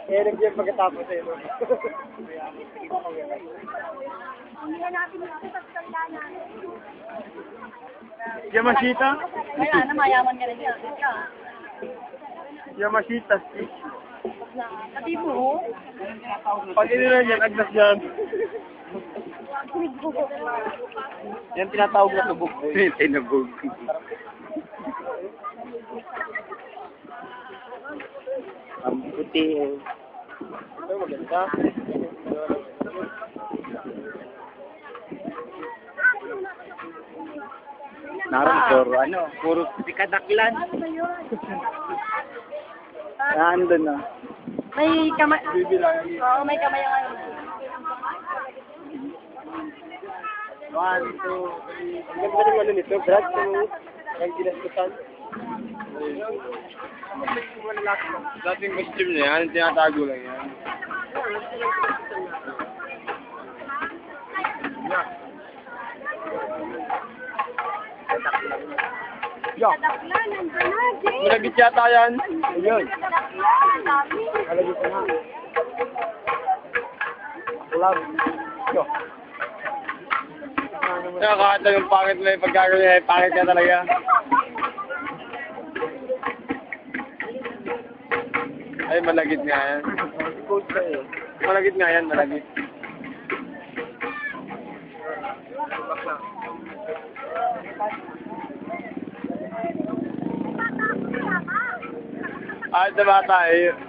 Eric yung pagkatapos eh. No? Hindi na natin ito sa salita natin. Yamashita? Kaya na, mayaman ka rin yan. Yamashita stick. Pati mo, Pag inilan yan, agnas yan. Yan tinatawag na tubog. Tinabog. Ang puti eh. Ay, maganda. Naroon ano, puro sikadaklan. Nandun na. may kamay. Bibilangin. Oo, may kamay ang ano. 1, 2, 3. Ang ganda ng ano nito, Brad. Ang ginastusan. Dating costume niya yan, tinatago lang yan. Yo! Kadaklan, nandun na, Jay. Malagit yata yan. Ayun. Kadaklan, dami. Malagit na. Love. Yo! Nakakata yung pangit mo yung pagkakaroon niya, pangit niya talaga. Ay, malagit nga yan. Malagit nga yan, malagit. Ah, sa bata eh.